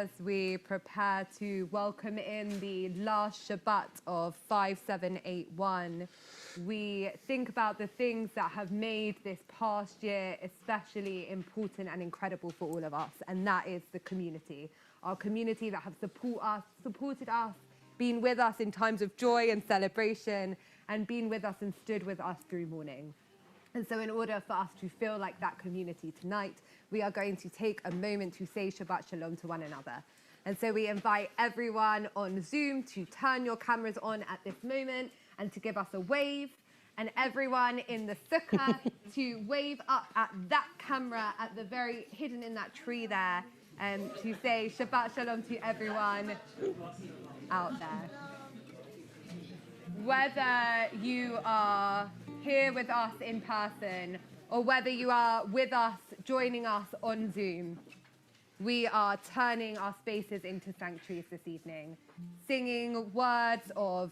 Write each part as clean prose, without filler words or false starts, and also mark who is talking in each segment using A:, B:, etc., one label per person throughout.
A: as we prepare to welcome in the last Shabbat of 5781, we think about the things that have made this past year especially important and incredible for all of us, and that is the community. Our community that have supported us, been with us in times of joy and celebration, and been with us and stood with us through mourning. And so in order for us to feel like that community tonight, we are going to take a moment to say Shabbat Shalom to one another. And so we invite everyone on Zoom to turn your cameras on at this moment and to give us a wave. And everyone in the sukkah to wave up at that camera at the very hidden in that tree there, and to say Shabbat Shalom to everyone out there. Whether you are here with us in person, or whether you are with us, joining us on Zoom, we are turning our spaces into sanctuaries this evening, singing words of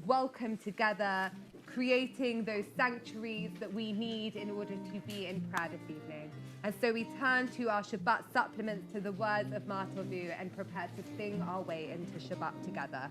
A: welcome together, creating those sanctuaries that we need in order to be in prayer this evening. And so we turn to our Shabbat supplements, to the words of Matovu, and prepare to sing our way into Shabbat together.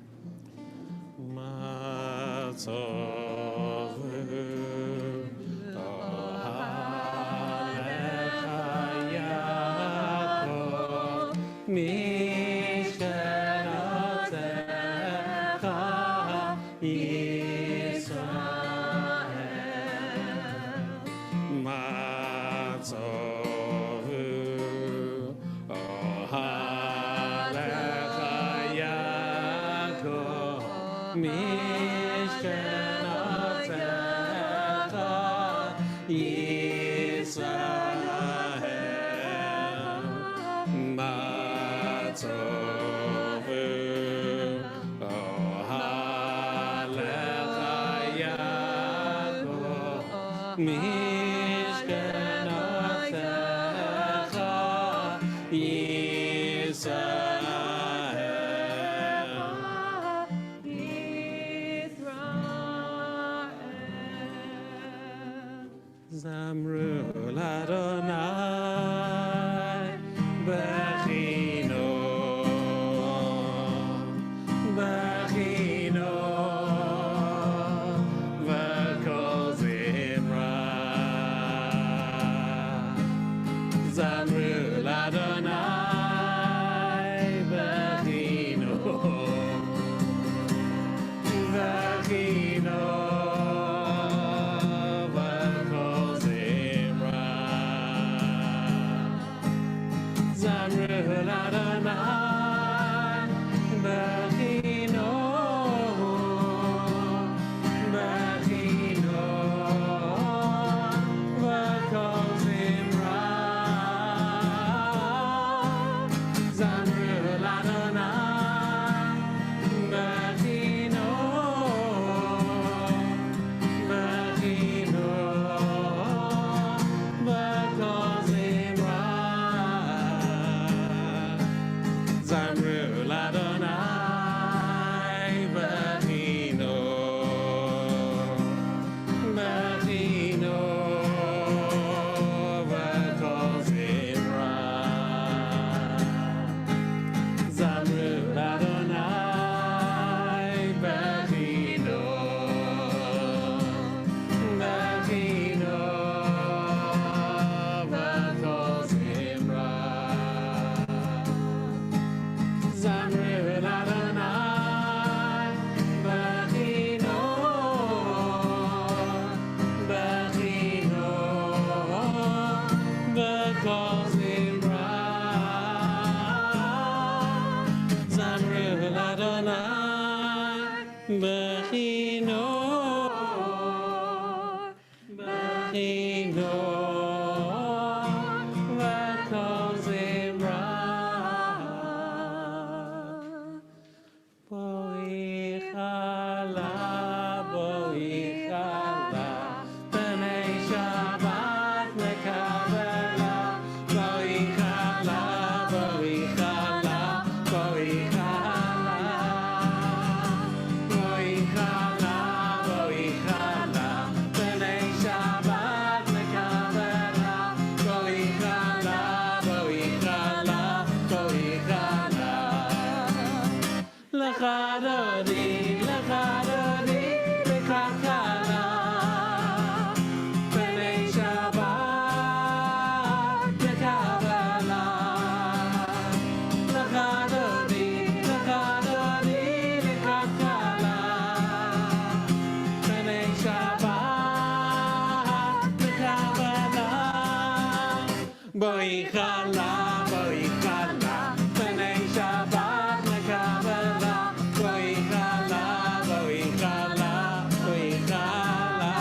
B: בואי חלה, בואי חלה, פני שבת מקבלה, בואי חלה, בואי חלה, בואי חלה,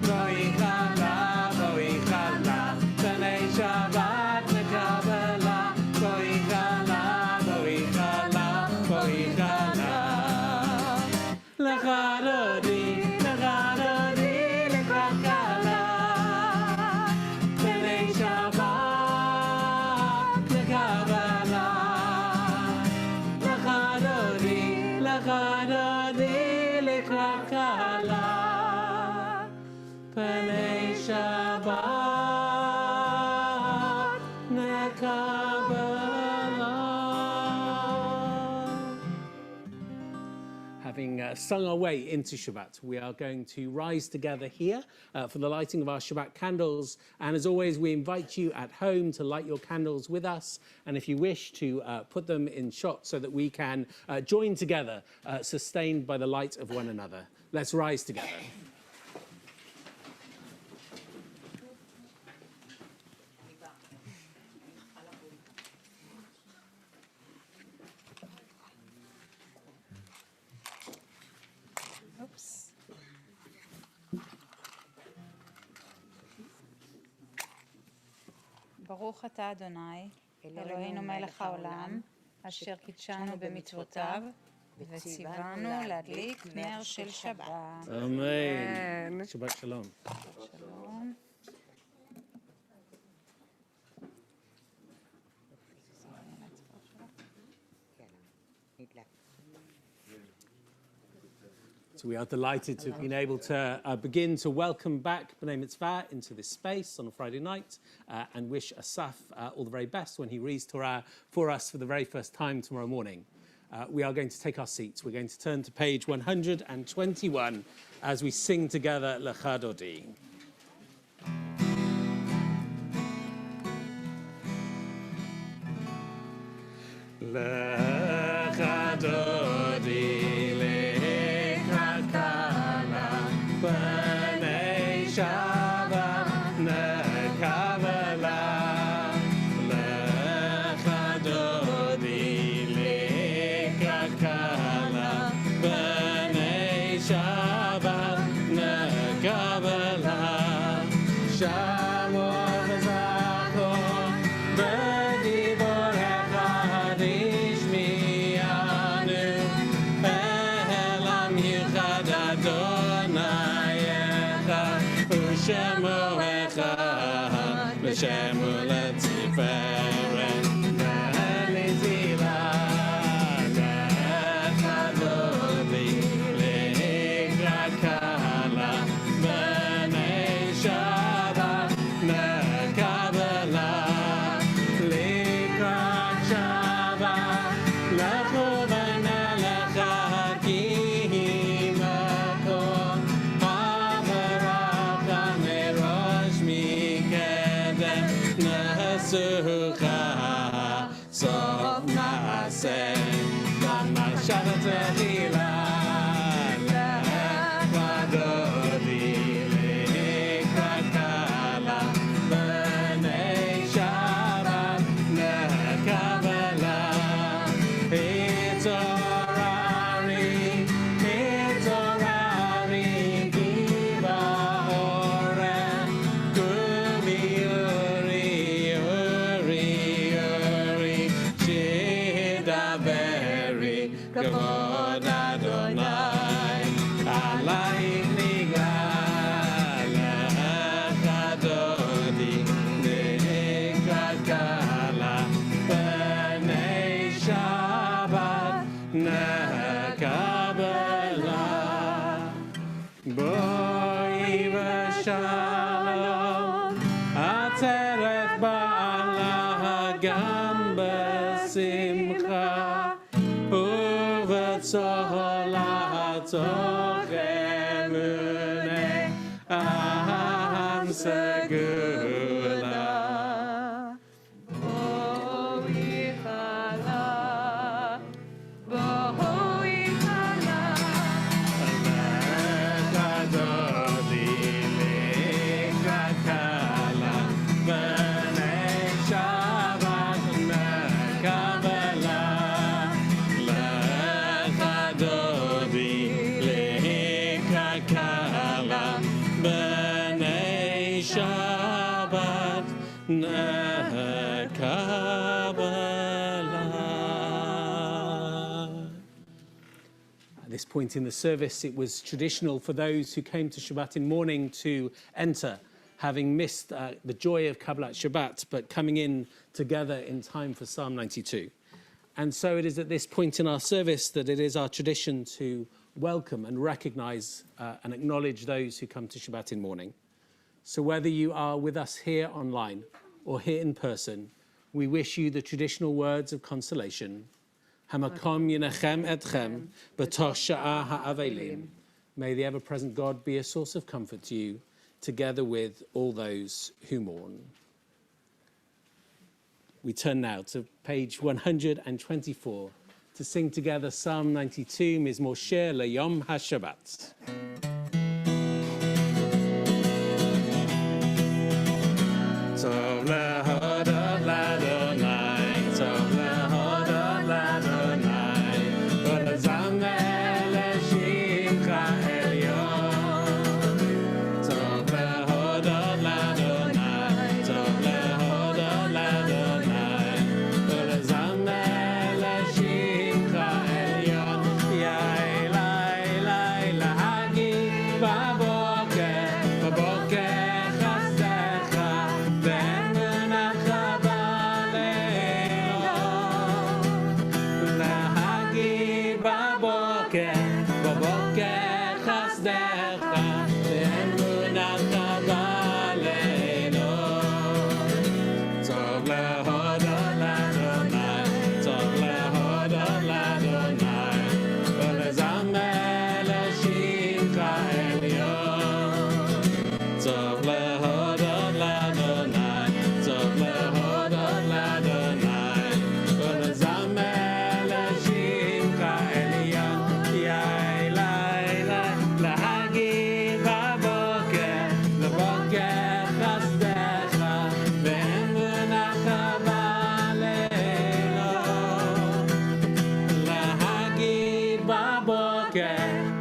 B: בואי חלה, בואי חלה, פני שבת מקבלה, בואי חלה, בואי חלה, בואי חלה, לך דודי, לך דודי, לך חלה, פני שבת מקבלה, לך דודי, לך דודי, לך חלה, פני שבת מקבלה. Having sung our way into Shabbat, we are going to rise together here for the lighting of our Shabbat candles. And as always, we invite you at home to light your candles with us. And if you wish to put them in shots so that we can join together, sustained by the light of one another. Let's rise together.
C: ברוך אתה אדוני, אלוהינו מלך העולם, אשר קידשנו במצוותיו, וציוונו להדליק נר של שבת.
B: אמן. שבת שלום.
C: שלום.
B: So we are delighted to have been able to begin to welcome back B'nai Mitzvah into this space on a Friday night and wish Asaf all the very best when he reads Torah for us for the very first time tomorrow morning. We are going to take our seats. We're going to turn to page 121 as we sing together Lecha Dodi. Lecha Dodi. Shabbat nekavela, lecha dodi lekakala, b'nei Shabbat nekavela, shamu v'zacho, b'diborecha tishmi'anu, elam yichad Adonai. Shemu echad, v'shemu letiferet, ve'lezila, lecha dodi, lekrat kala, b'nei Shabbat nekabela, lekrat Shabbat, lechu v'nelecha hakim lekol, Sucha, sof maaseh, lama Shabbat tehila, lecha dodi, lekrat kala, b'nei Shabbat nekabela, hitorari, giva oreh, kumi Kavod Adonai, alayich nigal, lecha dodi, lekrat kala, b'nei Shabbat nekabela, boi v'shalom, atzeret ba'ala gam b'simcha, Soholato emune am segula. Lecha dodi lekrat kala. Kabbalah. At this point in the service, it was traditional for those who came to Shabbat in mourning to enter, having missed the joy of Kabbalat Shabbat, but coming in together in time for Psalm 92. And so it is at this point in our service that it is our tradition to welcome and recognize and acknowledge those who come to Shabbat in mourning. So whether you are with us here online or here in person, we wish you the traditional words of consolation. Hamakom yinachem etchem b'toch sha'ah ha'avelim. May the ever-present God be a source of comfort to you, together with all those who mourn. We turn now to page 124 to sing together Psalm 92, Mizmor Shir Leyom HaShabbat. Tov lehodot l'Adonai, tov lehodot l'Adonai, v'lezamer l'shimcha elyon. Tov lehodot l'Adonai, tov lehodot l'Adonai, v'lezamer l'shimcha elyon. Yai lai lahagid b'boker, b'boker.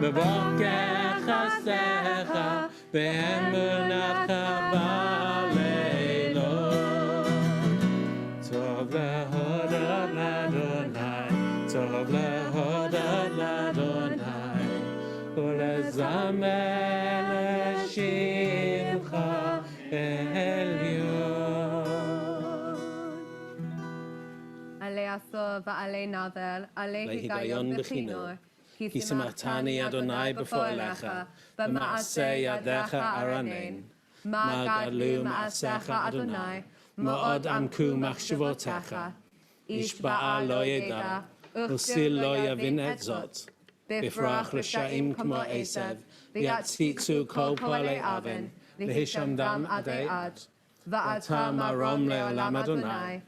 B: בבוקר חסדך באמונתך בלילות. טוב להודות לאדוני, טוב להודות לאדוני, ולזמר לשמך עליון.
A: עלי עשור ועלי נבל, עלי
B: היגיון בחינוך. כי שמחתני אדוני בפועלך, במעשה ידיך ארנן. מה גדלו מעשיך אדוני, מאוד עמקו מחשבותיך. איש בעל לא ידע, וכסיל לא יבין את זאת. בפרח רשעים כמו עשב, ויציצו כל פועלי אבן, להישמדם עדי עד. ואתה מרום לעולם אדוני,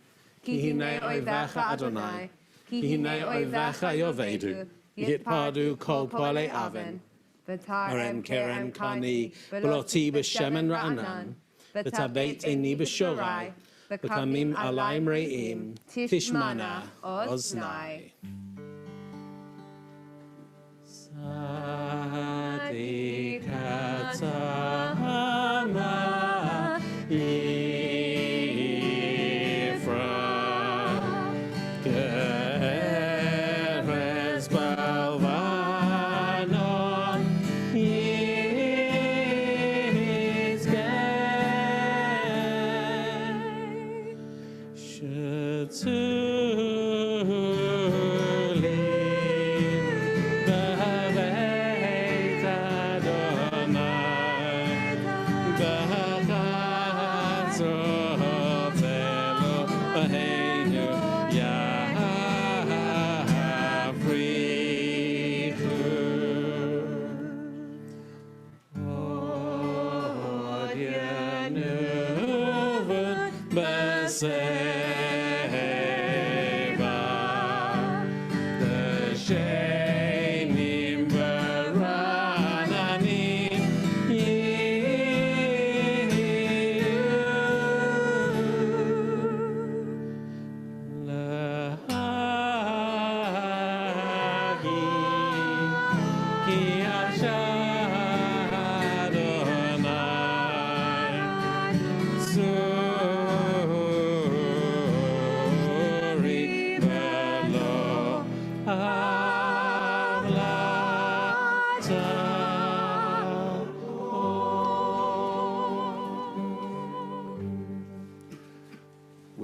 B: כי הנה אויביך אדוני, כי הנה אויביך יאבדו. יתפרדו כל פועלי אבן, ארם כרם קני, ולותי בשמן רענן, ותבט עיני בשורי, וקמים עליים רעים, תשמענה אוזני. צדיק אתה מה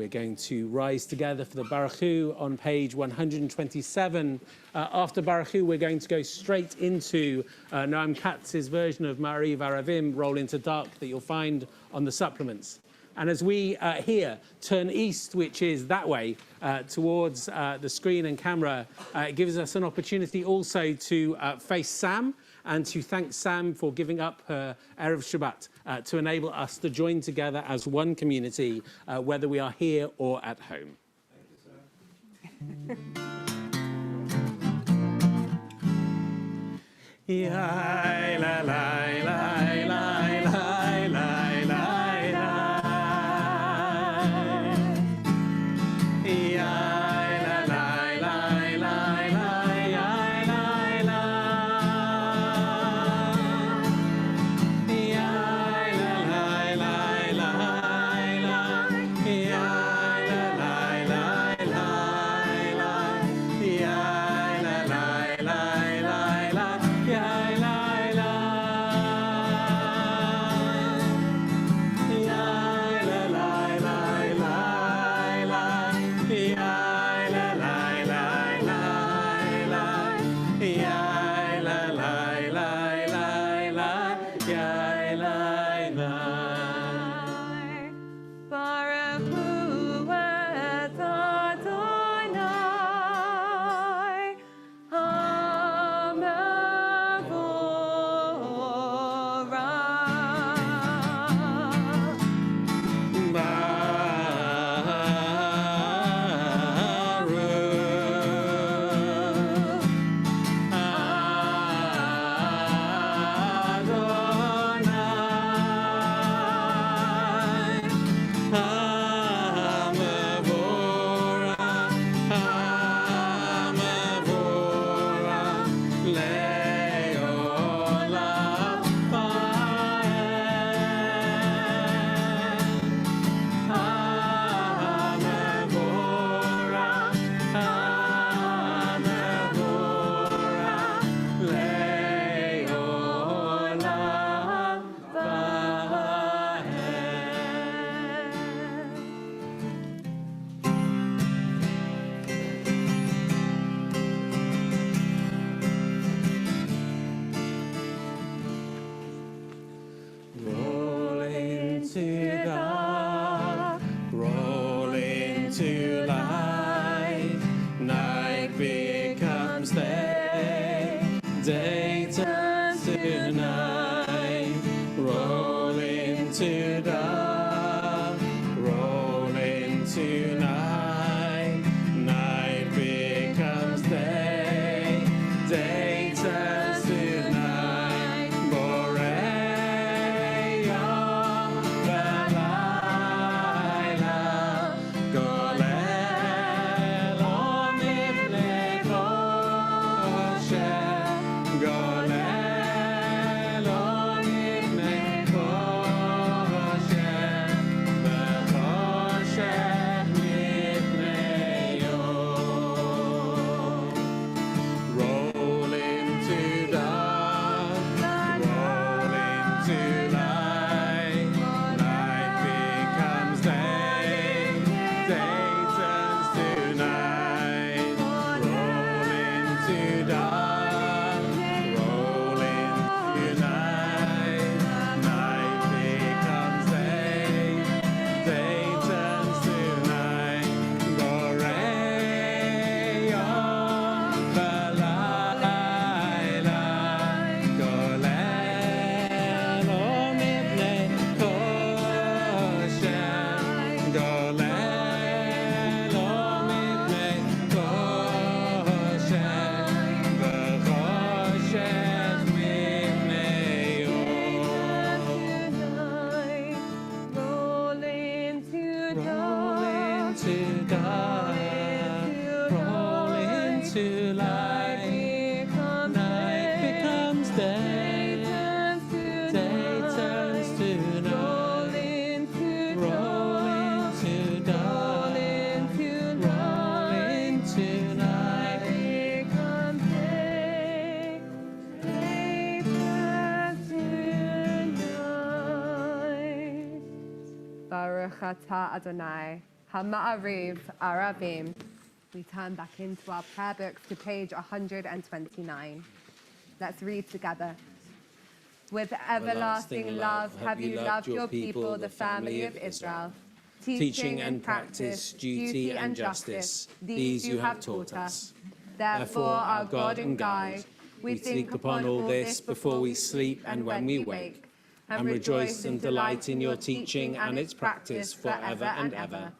B: we're going to rise together for the Baruch Hu on page 127. After Baruch Hu, we're going to go straight into Noam Katz's version of Ma'ariv Aravim, Roll into Dark, that you'll find on the supplements. And as we here turn east, which is that way, towards the screen and camera, it gives us an opportunity also to face Sam and to thank Sam for giving up her Erev Shabbat to enable us to join together as one community, whether we are here or at home. Thank you, sir. La, la, la, la, la, la, la.
A: Baruch atah Adonai, Ha'ma'ariv Arabim. We turn back into our prayer books to page 129. Let's read together. With everlasting love have you loved your people, the family of Israel.
B: Teaching and practice, duty and justice, these you have taught us. Therefore, our God and guide, we think upon all this before we sleep and when we wake, and rejoice and delight in your teaching and its practice forever and ever.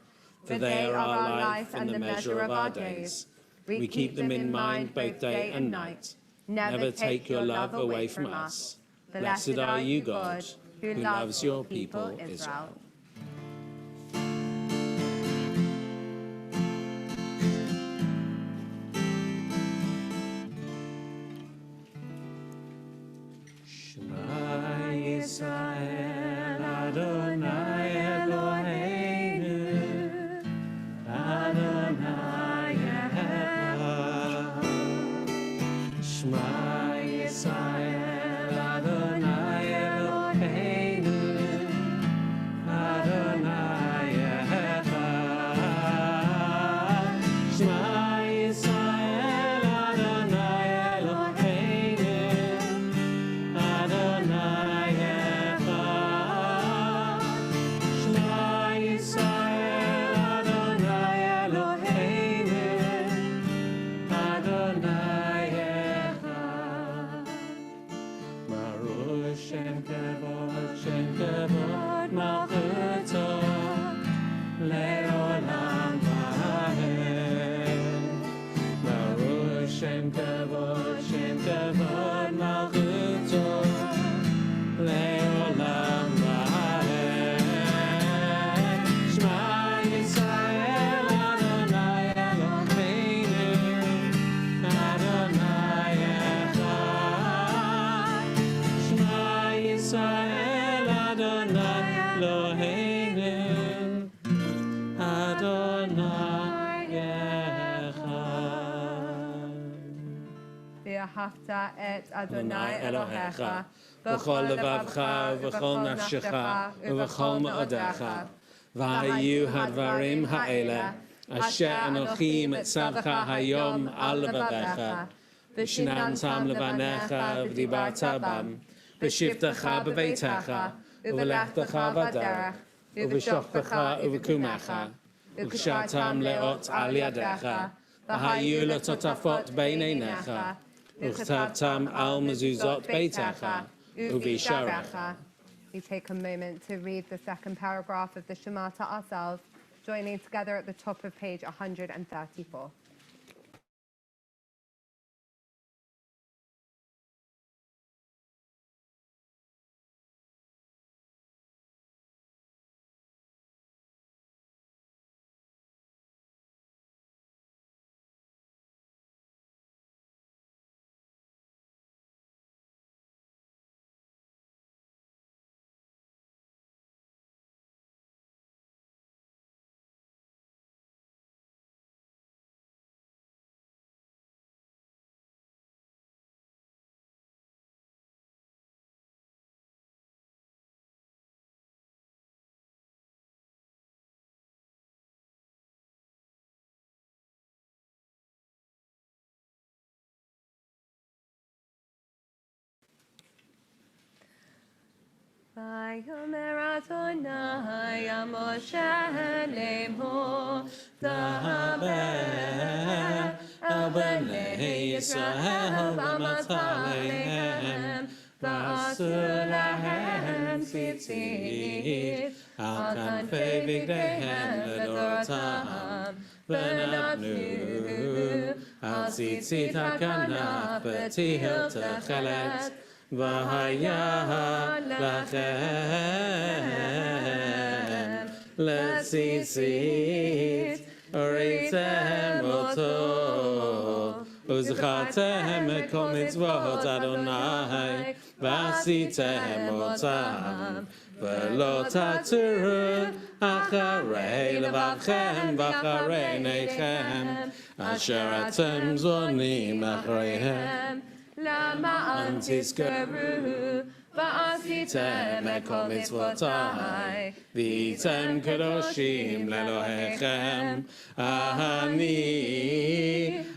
B: For they are our life and the measure of our days. We keep them in mind both day and night. Never take your love away from us. Blessed are you, God, who loves your people, Israel. Shema Yisrael Adonai Eloheinu Adonai Echad. Shema Yisrael Adonai Eloheinu Adonai Echad. Shema Yisrael Adonai Eloheinu Adonai Echad. Shema Yisrael Adonai Eloheinu Adonai Echad. Baruch Shem Kavod Malchuto Le'olam Va'ed. Baruch Shem Kavod Malchuto Le'olam Va'ed. Shema Yisrael Adonai Eloheinu Adonai Echad. Shema Yisrael Adonai Eloheinu Adonai Echad.
A: ואהבת את אדוני אלוהיך
B: בכל לבבך ובכל נפשך ובכל מאודיך. והיו הדברים האלה אשר אנוכי מצווך היום על לבביך, ושננתם לבניך ודיברת בם, בשבתך בביתך ובלכתך בדרך ובשוכבך ובקומך, וקשרתם לאות על ידיך, והיו לטוטפות בין עיניך, וכתבתם על מזוזות ביתך ובשעריך.
A: We take a moment to read the second paragraph of the Shema to ourselves, joining together at the top of page 134. ויאמר אדוני אל משה לאמור, דבר אל בני ישראל ואמרת עליהם, ועשו להם ציצית על כנפי בגדיהם לדורותם, ונתנו על ציצית הכנף בתיל תכלת, והיה לכם לציצית, וראיתם אותו, וזכרתם את כל מצוות אדוני, ועשיתם אותם, ולא תתירו אחרי לבבכם ואחרי עיניכם, אשר אתם זונים אחריהם. למען תזכרו ועשיתם את כל מצוותיי,
B: והייתם קדושים לאלוהיכם. אני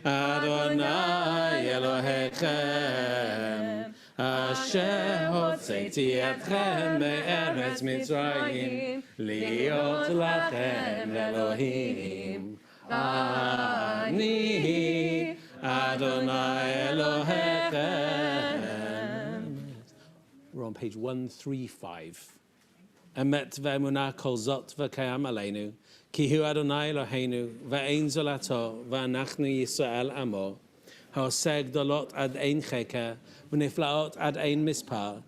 B: אדוני אלוהיכם, אשר הוצאתי אתכם מארץ מצרים, להיות לכם לאלוהים. אני אדוני אלוהיכם. We're on page 135. Emet ve'emunah kol zot v'kayam aleinu, ki hu Adonai Eloheinu, ve'ein zolato, ve'anachnu Yisrael amo, ha'oseg dolot ad ein cheka, v'niflaot ad ein mispar,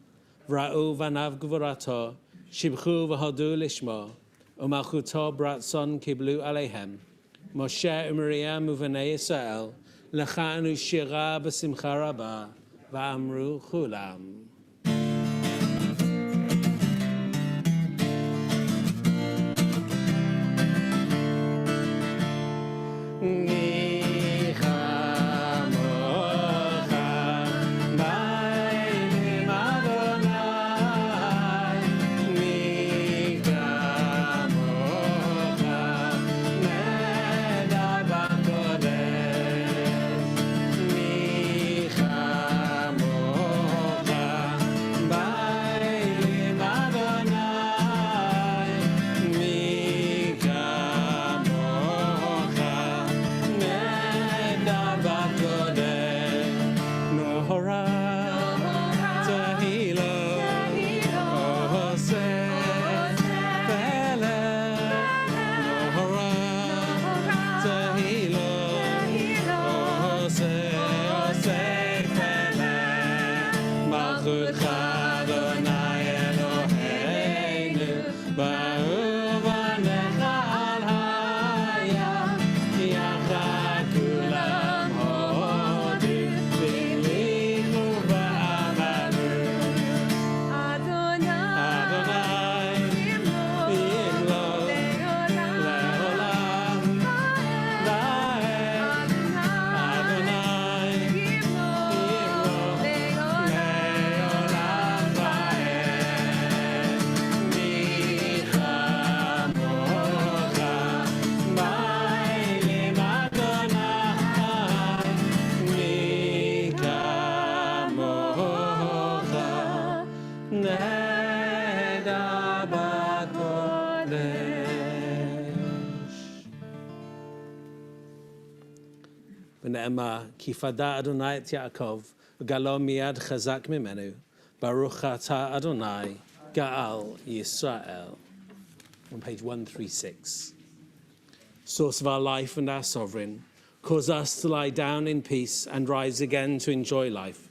B: v'ra'u v'anav gvurato, shibchu v'hodu lishmo, u'malchuto bratson kiblu aleihem, Moshe u'Miriam u'vnei Yisrael, lechanu shira b'simcha rabba, v'amru chulam. ונאמר, כי פדה אדוני את יעקב, וגלו מיד חזק ממנו. ברוך אתה אדוני, גאל Yisrael. On page 136. Source of our life and our sovereign, cause us to lie down in peace and rise again to enjoy life.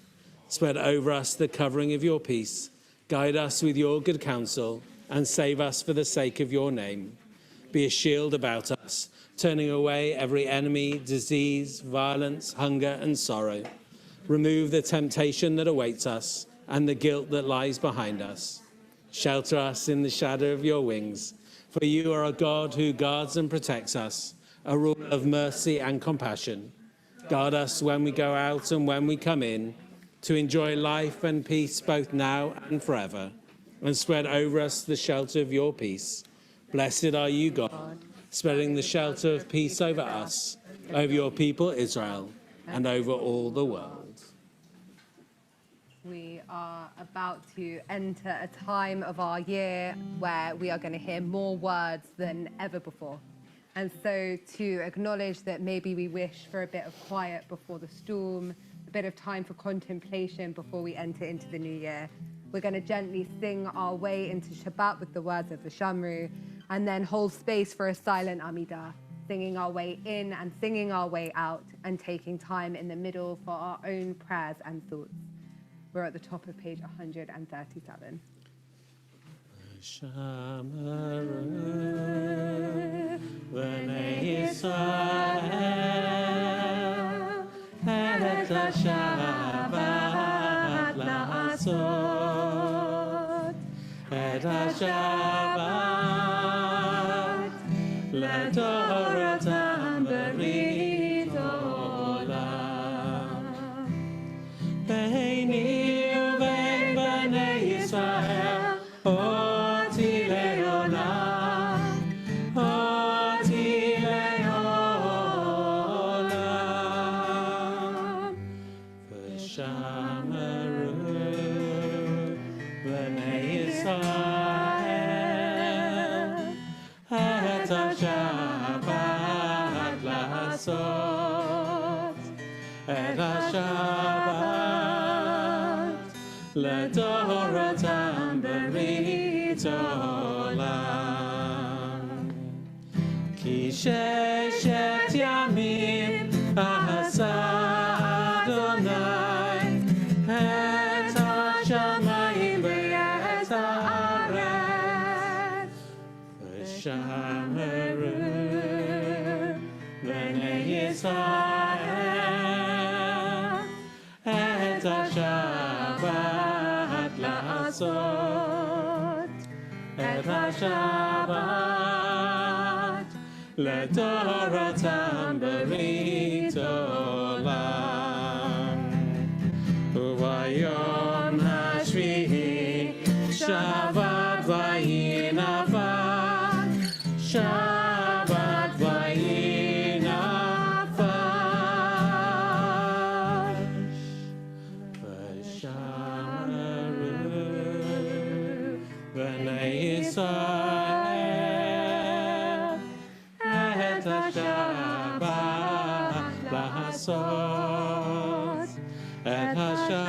B: Spread over us the covering of your peace. Guide us with your good counsel and save us for the sake of your name. Be a shield about us, turning away every enemy, disease, violence, hunger, and sorrow. Remove the temptation that awaits us and the guilt that lies behind us. Shelter us in the shadow of your wings, for you are a God who guards and protects us, a ruler of mercy and compassion. Guard us when we go out and when we come in, to enjoy life and peace both now and forever, and spread over us the shelter of your peace. Blessed are you, God, spreading the shelter of peace over us, over your people Israel, and over all the world.
A: We are about to enter a time of our year where we are going to hear more words than ever before. And so to acknowledge that maybe we wish for a bit of quiet before the storm, a bit of time for contemplation before we enter into the new year, we're going to gently sing our way into Shabbat with the words of the Shamru, and then hold space for a silent Amidah, singing our way in and singing our way out, and taking time in the middle for our own prayers and thoughts. We're at the top of page 137. Shamru b'nei Yisrael et ha-Shabbat la'asot et ha-Shabbat לדורותם ברית עולם. ביני ובין בני
B: לעשות את השבת לדורותם ברית עולם. כי ששת ימים עשה אדוני את השמיים ואת הארץ, ושמרו בני ישראל את השבת לעשות את השבת לדורותם ברית עולם. וביום השביעי שבת וינפש, שבת וינפש, ושמרו בני ישראל את השבת לעשות את השבת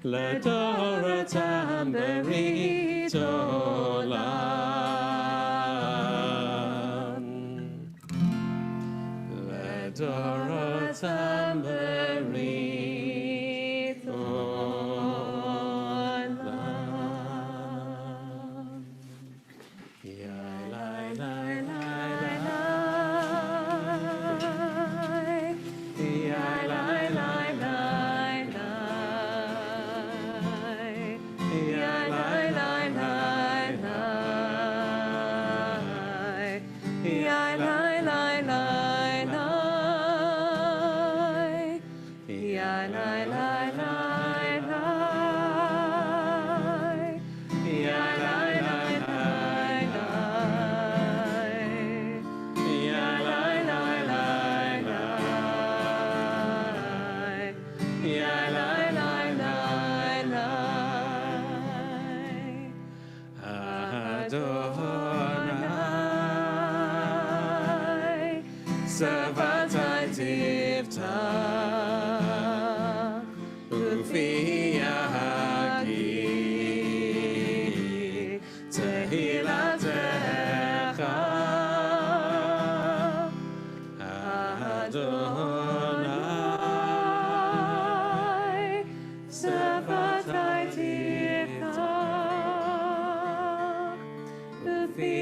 B: לדורותם ברית עולם. לדורותם ברית עולם. יאי לי לי Adonai, Shabbat tivtach, ufi yagi, tehilatecha, Adonai, Shabbat tivtach, ufi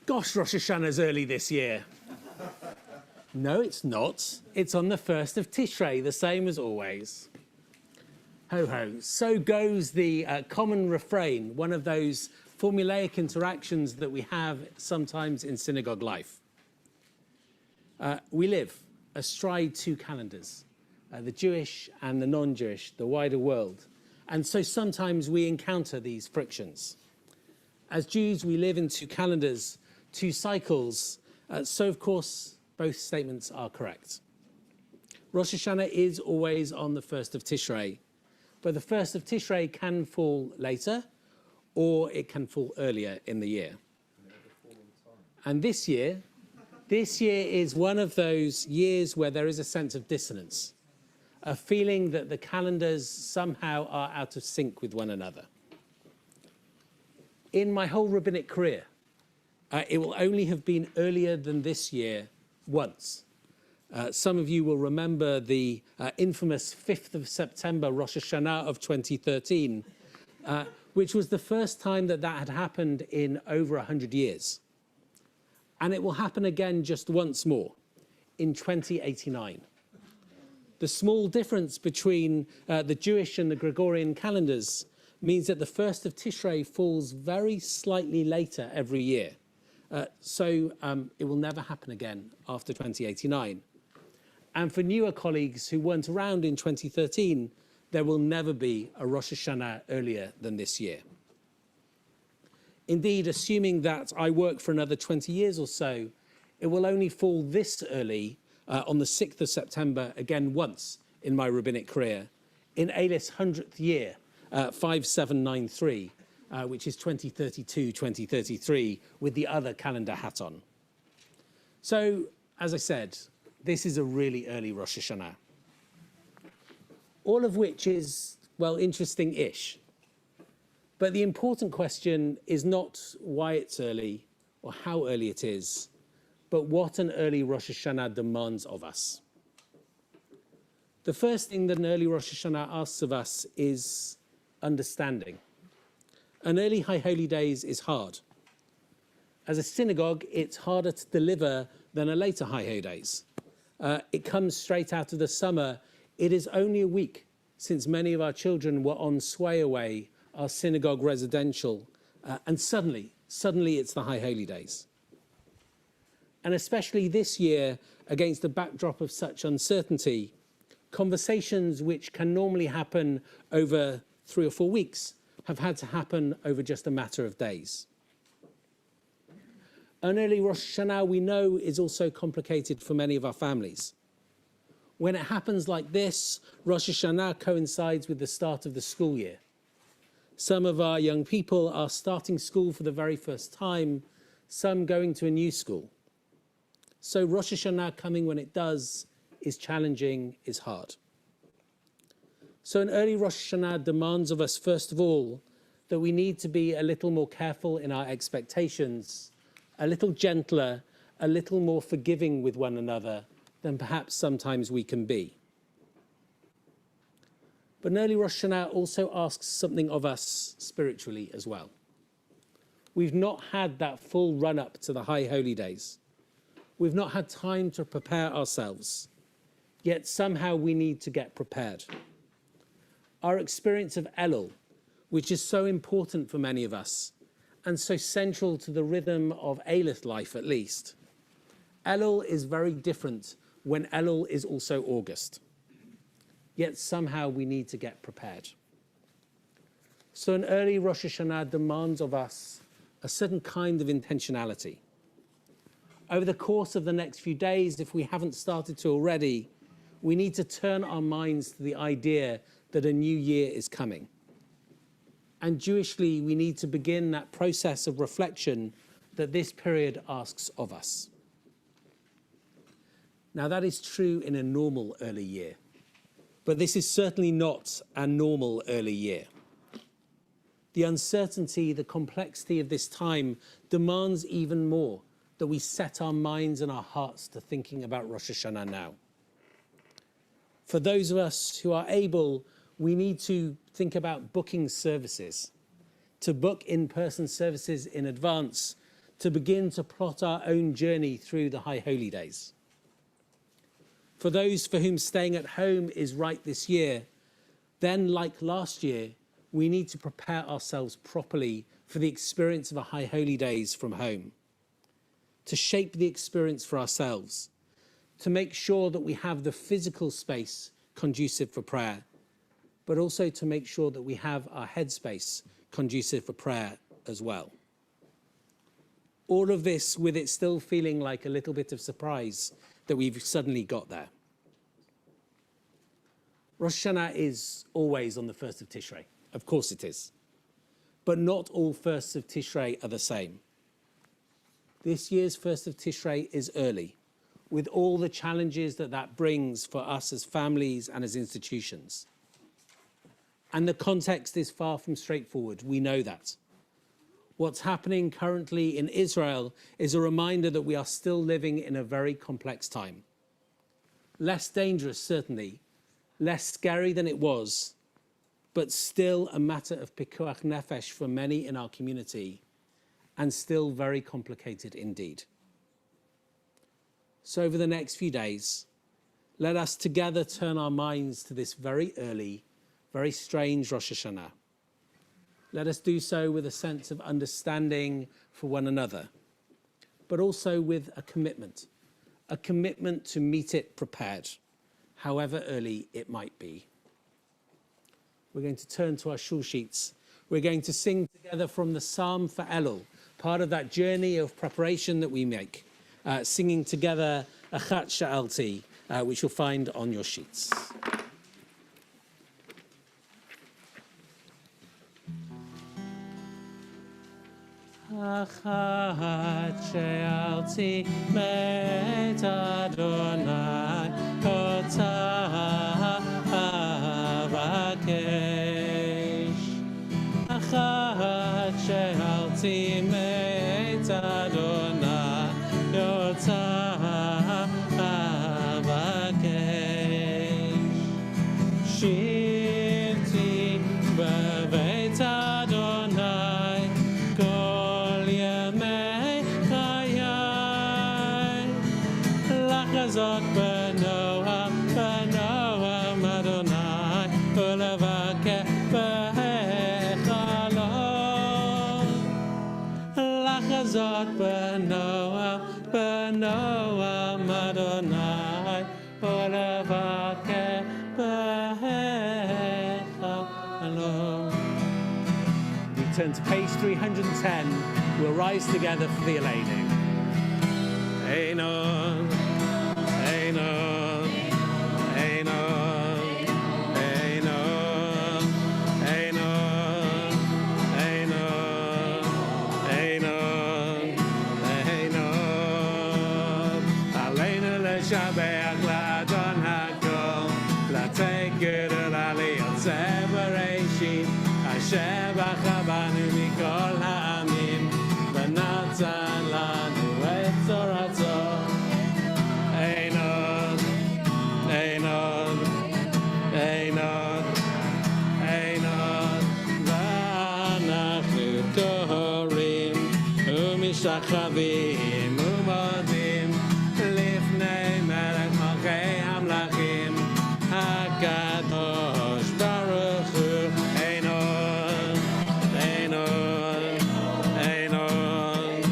B: Gosh, Rosh Hashanah's early this year. No, it's not. It's on the 1st of Tishrei, the same as always. Ho ho. So goes the common refrain, one of those formulaic interactions that we have sometimes in synagogue life. We live astride two calendars, the Jewish and the non-Jewish, the wider world. And so sometimes we encounter these frictions. As Jews, we live in two calendars, two cycles. So, of course, both statements are correct. Rosh Hashanah is always on the 1st of Tishrei, but the 1st of Tishrei can fall later or it can fall earlier in the year. And this year is one of those years where there is a sense of dissonance, a feeling that the calendars somehow are out of sync with one another. In my whole rabbinic career, it will only have been earlier than this year once. Some of you will remember the infamous 5th of September Rosh Hashanah of 2013, which was the first time that had happened in over 100 years. And it will happen again just once more, in 2089. The small difference between the Jewish and the Gregorian calendars means that the 1st of Tishrei falls very slightly later every year. So it will never happen again after 2089. And for newer colleagues who weren't around in 2013, there will never be a Rosh Hashanah earlier than this year. Indeed, assuming that I work for another 20 years or so, it will only fall this early on the 6th of September, again once in my rabbinic career, in Eil's 100th year, 5793. Which is 2032-2033, with the other calendar hat on. So, as I said, this is a really early Rosh Hashanah. All of which is, well, interesting-ish. But the important question is not why it's early or how early it is, but what an early Rosh Hashanah demands of us. The first thing that an early Rosh Hashanah asks of us is understanding. An early High Holy Days is hard. As a synagogue, it's harder to deliver than a later High Holy Days. It comes straight out of the summer. It is only a week since many of our children were on Sway Away, our synagogue residential, and suddenly it's the High Holy Days. And especially this year, against the backdrop of such uncertainty, conversations which can normally happen over 3 or 4 weeks have had to happen over just a matter of days. An early Rosh Hashanah, we know, is also complicated for many of our families. When it happens like this, Rosh Hashanah coincides with the start of the school year. Some of our young people are starting school for the very first time, some going to a new school. So Rosh Hashanah coming when it does is challenging, is hard. So an early Rosh Hashanah demands of us, first of all, that we need to be a little more careful in our expectations, a little gentler, a little more forgiving with one another than perhaps sometimes we can be. But an early Rosh Hashanah also asks something of us spiritually as well. We've not had that full run-up to the High Holy Days. We've not had time to prepare ourselves, yet somehow we need to get prepared. Our experience of Elul, which is so important for many of us, and so central to the rhythm of Eilith life at least. Elul is very different when Elul is also August. Yet somehow we need to get prepared. So an early Rosh Hashanah demands of us a certain kind of intentionality. Over the course of the next few days, if we haven't started to already, we need to turn our minds to the idea that a new year is coming. And Jewishly, we need to begin that process of reflection that this period asks of us. Now, that is true in a normal early year, but this is certainly not a normal early year. The uncertainty, the complexity of this time demands even more that we set our minds and our hearts to thinking about Rosh Hashanah now. For those of us who are able, we need to think about booking services, to book in-person services in advance, to begin to plot our own journey through the High Holy Days. For those for whom staying at home is right this year, then like last year, we need to prepare ourselves properly for the experience of a High Holy Days from home, to shape the experience for ourselves, to make sure that we have the physical space conducive for prayer, but also to make sure that we have our headspace conducive for prayer as well. All of this with it still feeling like a little bit of surprise that we've suddenly got there. Rosh Hashanah is always on the 1st of Tishrei. Of course it is. But not all 1sts of Tishrei are the same. This year's 1st of Tishrei is early, with all the challenges that that brings for us as families and as institutions. And the context is far from straightforward. We know that. What's happening currently in Israel is a reminder that we are still living in a very complex time. Less dangerous, certainly, less scary than it was, but still a matter of pikuach nefesh for many in our community, and still very complicated indeed. So over the next few days, let us together turn our minds to this very early, very strange Rosh Hashanah. Let us do so with a sense of understanding for one another, but also with a commitment to meet it prepared, however early it might be. We're going to turn to our shul sheets. We're going to sing together from the Psalm for Elul, part of that journey of preparation that we make, singing together Achat Sha'alti, which you'll find on your sheets. Achat she'alti met Adonai otah avakesh. Achat she'alti met Adonai otah לחזות בנועם אדוני ולבקר בהיכלו לחזות בנועם אדוני ולבקר בהיכלו. We turn to page 310. We'll rise together for the Elenu. Einon, Einon, Einon, Einon, Einon, Einon, Einon, Einon. Aleinu l'shabeach la'adon hakol, la'tei gudel aliyot separation, asher b'chabanu mikol ha'amim, v'natan lanu et torato. Einon, Einon, Einon, Einon, v'anachnu tohorim, u'mishachavim, u'modim, lifnei melech malchei hamlachim, hakadosh baruch hu. Einon, Einon, Einon,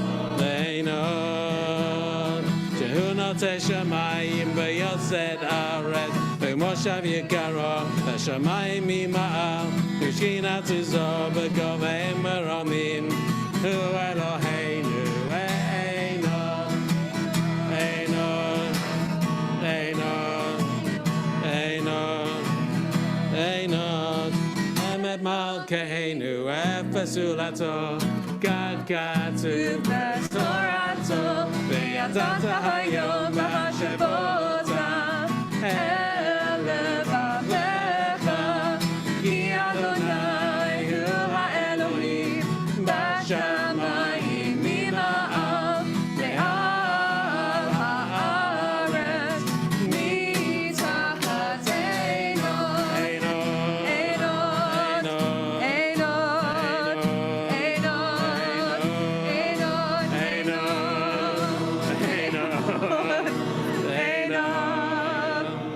B: Einon, shehu notei shamayim v'yosed aretz, v'moshav yikaro, v'shamayim mima'al, v'shkinat uzo b'govei meramim, hu Eloheinu, Einon, Einon, Einon, Einon, Einon, Emet Malkeinu, Efesulato, Gad Gatu, Bestorato, Be'yadata Hayom, B'Hashavota, Elevavecha, Ki Adonai hu ha'Elohim, B'Shamayim mima'al, Le'al ha'aretz, mitachat Einon, Einon, Einon,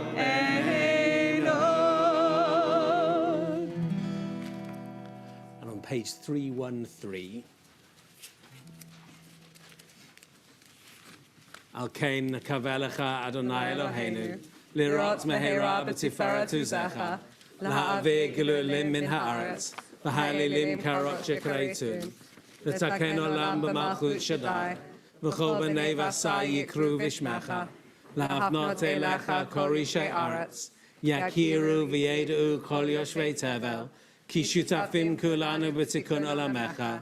B: Einon, and on page 313, Al Kain Nakavelecha Adonai Eloheinu, Lirot Mehera B'Tiferet Uzecha, Laha'avir Gelulim Min Haaretz, Laha'lilim Karot Shekreitun, L'taken Olam B'Malchut Shaddai, V'chol B'nei Vasai Yikru V'Shmecha, Lahafnot Elecha Korishei Aretz, Yakiru V'Yedu Kol Yoshvei Tevel, Ki Shutafim Kulanu B'Tikun Olamecha,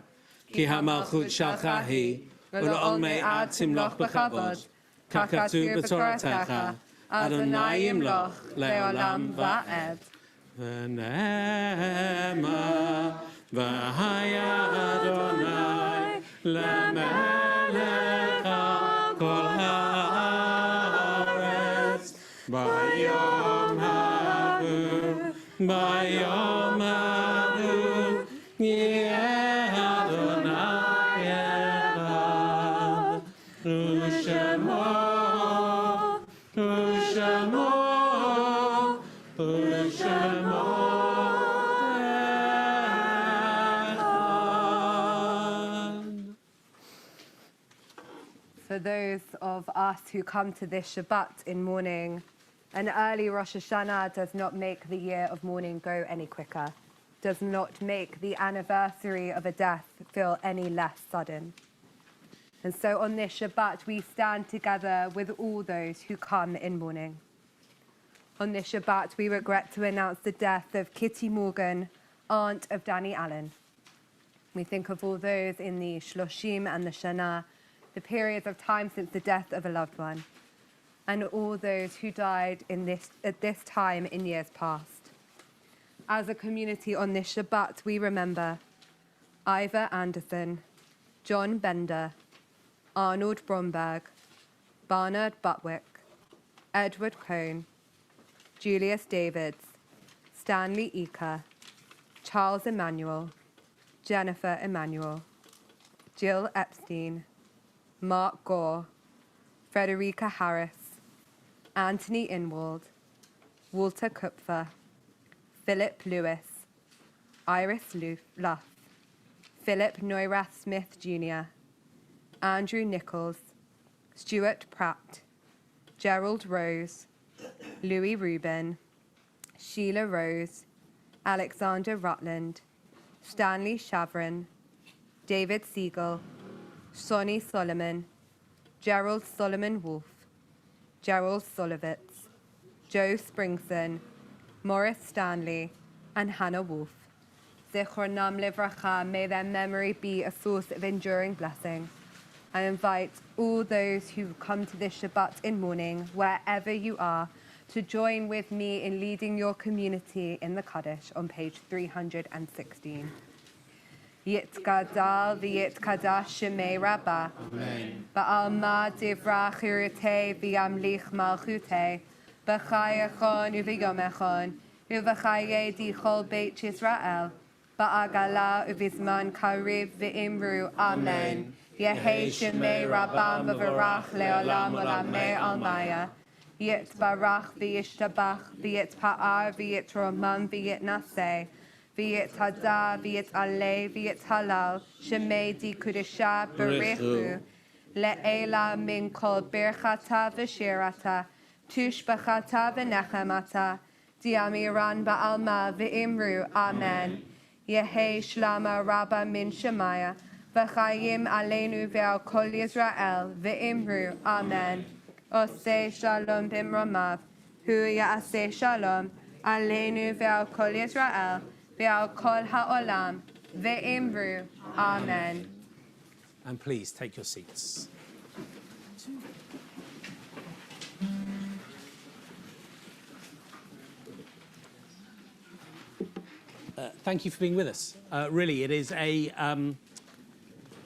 B: Ki HaMalchut Shalcha Hi, Ul'olmei Ad Timloch B'Chavod, Kakatu B'Toratecha, Adonai Yimloch Le'olam Va'ed. V'nema v'haya Adonai le'melech al kol haaretz bayom ha'hu yeh Adonai echad u'shemo u'shemo u'shemo.
A: For those of us who come to this Shabbat in mourning, an early Rosh Hashanah does not make the year of mourning go any quicker, does not make the anniversary of a death feel any less sudden. And so on this Shabbat, we stand together with all those who come in mourning. On this Shabbat, we regret to announce the death of Kitty Morgan, aunt of Danny Allen. We think of all those in the Shloshim and the Shana, the periods of time since the death of a loved one, and all those who died at this time in years past. As a community on this Shabbat, we remember Ivor Anderson, John Bender, Arnold Bromberg, Barnard Butwick, Edward Cohn, Julius Davids, Stanley Eaker, Charles Emmanuel, Jennifer Emmanuel, Jill Epstein, Mark Gore, Frederica Harris, Anthony Inwald, Walter Kupfer, Philip Lewis, Iris Luff, Philip Neurath Smith Jr., Andrew Nichols, Stuart Pratt, Gerald Rose, Louis Rubin, Sheila Rose, Alexander Rutland, Stanley Shavrin, David Siegel, Sonny Solomon, Gerald Solomon Wolf, Gerald Solovitz, Joe Springson, Morris Stanley, and Hannah Wolf. Zichor Nam Livracha, may their memory be a source of enduring blessing. I invite all those who come to this Shabbat in mourning, wherever you are, to join with me in leading your community in the Kaddish on page 316. Yitkadal v'yitkadash shemei Rabbah.
B: Amen.
A: Ba'alma divra chirutei v'yamlich malchutei. B'chayachon uv'yomechon. Uv'chaye dichol beit Yisrael. Ba'agala uv'izman kariv v'imru. Amen. Yehi shemei Rabbah v'varach le'olam olamei almaya. Yit barach v'yishtabach v'yit pa'ar v'yit romam v'yit naseh. V'yit hada v'yit alei v'yit halal. Shemei di kudisha b'richu. Le'ela min kol birchata v'shirata. Tushbachata v'nechemata. Diamiran ba'alma v'imru. Amen. Yehi shlama rabba min shemaya. V'chayim aleinu ve'al kol Yisrael. V'imru. Amen. Oseh shalom b'mromav. Hu ya'aseh shalom. Aleinu ve'al kol Yisrael. Ve'al kol ha'olam. Ve'imru. Amen.
B: And please take your seats. Thank you for being with us. Really, it is a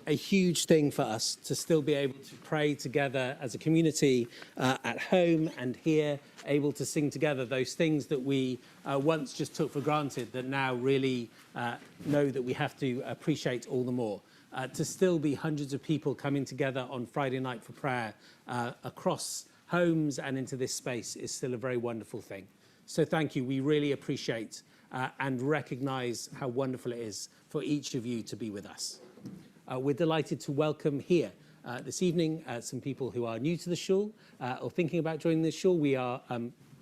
B: huge thing for us to still be able to pray together as a community at home and here, able to sing together those things that we once just took for granted, that now really know that we have to appreciate all the more. To still be hundreds of people coming together on Friday night for prayer across homes and into this space is still a very wonderful thing. So thank you. We really appreciate and recognise how wonderful it is for each of you to be with us. We're delighted to welcome here this evening some people who are new to the shul or thinking about joining the shul. We are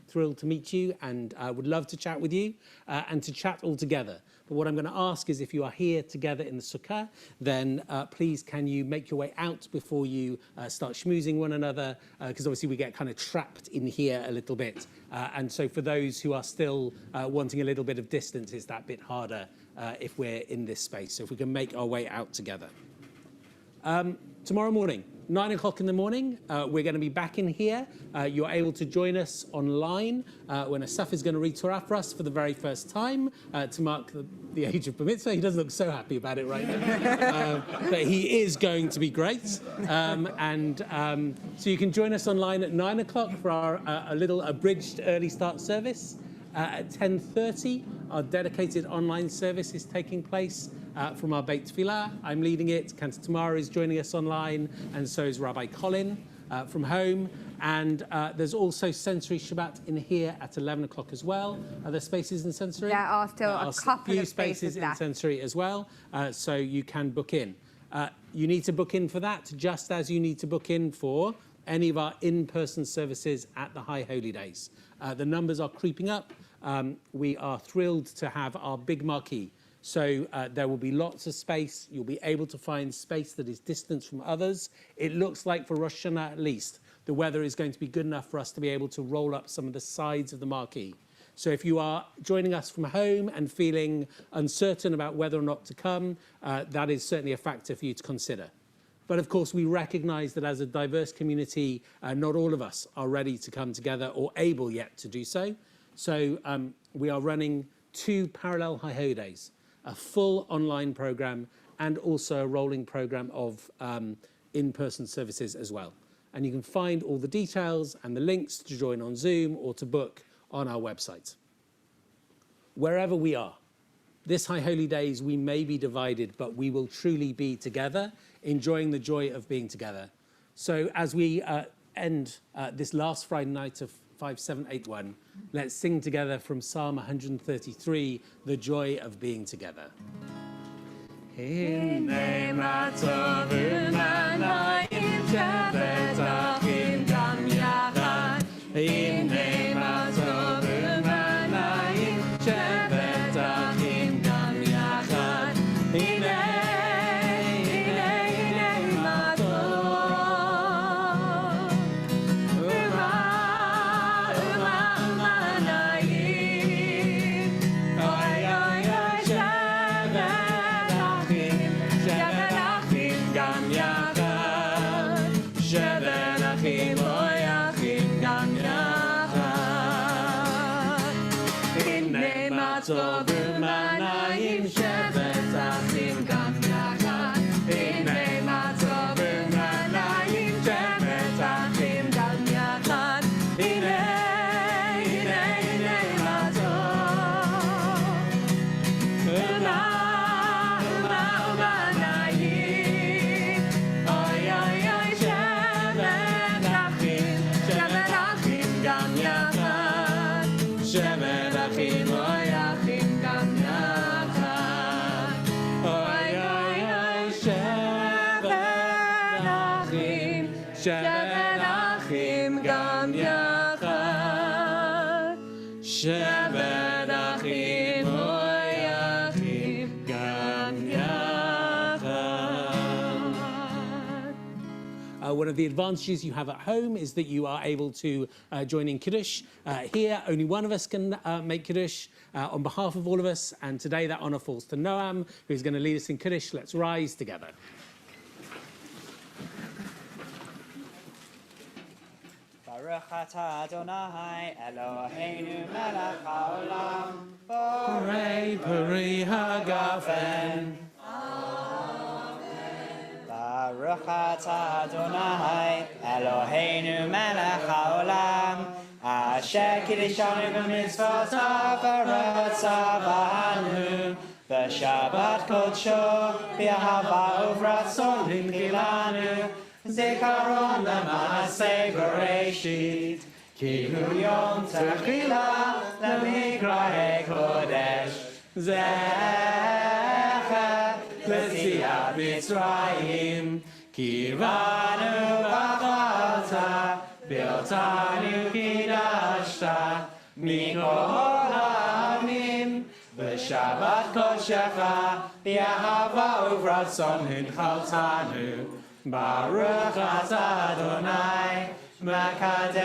B: thrilled to meet you and would love to chat with you and to chat all together. But what I'm going to ask is, if you are here together in the sukkah, then please can you make your way out before you start schmoozing one another, because obviously we get kind of trapped in here a little bit. And so for those who are still wanting a little bit of distance, it's that bit harder if we're in this space. So if we can make our way out together. Tomorrow morning, 9 o'clock in the morning, we're going to be back in here. You're able to join us online when Asaf is going to read Torah for us for the very first time to mark the age of Bar Mitzvah. He doesn't look so happy about it right now, but he is going to be great. So you can join us online at 9 o'clock for our a little abridged early start service. At 10:30, our dedicated online service is taking place from our Beit Tefillah. I'm leading it. Cantor Tamara is joining us online, and so is Rabbi Colin from home. And there's also Sensory Shabbat in here at 11 o'clock as well. Are there spaces in Sensory?
A: There are still a couple of spaces
B: in
A: left.
B: Sensory as well, so you can book in. You need to book in for that, just as you need to book in for any of our in-person services at the High Holy Days. The numbers are creeping up. We are thrilled to have our big marquee. So there will be lots of space. You'll be able to find space that is distant from others. It looks like for Rosh Hashanah at least, the weather is going to be good enough for us to be able to roll up some of the sides of the marquee. So if you are joining us from home and feeling uncertain about whether or not to come, that is certainly a factor for you to consider. But of course, we recognise that as a diverse community, not all of us are ready to come together or able yet to do so. So we are running 2 parallel High Holy Days, a full online programme and also a rolling programme of in-person services as well. And you can find all the details and the links to join on Zoom or to book on our website. Wherever we are, this High Holy Days, we may be divided, but we will truly be together, enjoying the joy of being together. So as we end this last Friday night of 5781, let's sing together from Psalm 133, The Joy of Being Together. One of the advantages you have at home is that you are able to join in Kiddush. Here, only one of us can make Kiddush on behalf of all of us, and today that honour falls to Noam, who's going to lead us in Kiddush. Let's rise together.
D: Baruch atah Adonai Eloheinu melech haolam borei peri hagafen. Baruch atah Adonai Eloheinu melech haolam asher kiddushanu b'mitzvotav v'rotzavanu b'shabbat kodsho b'ahava uvratzon l'ngilanu zikaron l'maaseh bereshit ki hu yom techila l'mikra'ei kodesh zecher l'tziat Mitzrayim kirvanu v'achalta b'otanu kidashta mikol ha'amim b'shabbat kodshecha b'ahava uvratzon hinchaltanu Baruch atah Adonai Makadesh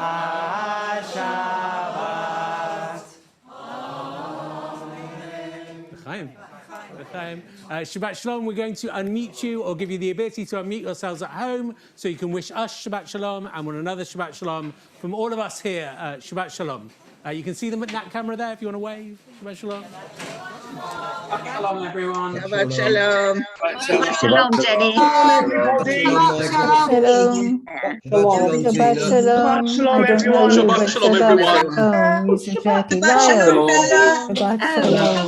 D: HaShabbat.
B: Amen. Shabbat Shalom. We're going to unmute you or give you the ability to unmute yourselves at home so you can wish us Shabbat Shalom and one another Shabbat Shalom from all of us here. Shabbat Shalom. You can see them at that camera there if you want to wave. Shabbat Shalom.
E: Shabbat Shalom, everyone.
F: Shabbat Shalom.
G: Shabbat Shalom, Jenny.
H: Shabbat Shalom.
I: Shabbat Shalom, everyone. Shabbat Shalom, everyone.
H: Shabbat Shalom.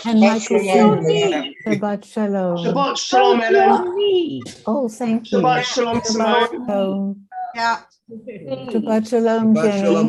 H: And Michael Shabbat Shalom.
I: Shabbat Shalom, Ellen.
H: Oh, thank you.
I: Shabbat Shalom, Simone.
H: Shabbat Shalom, Jenny.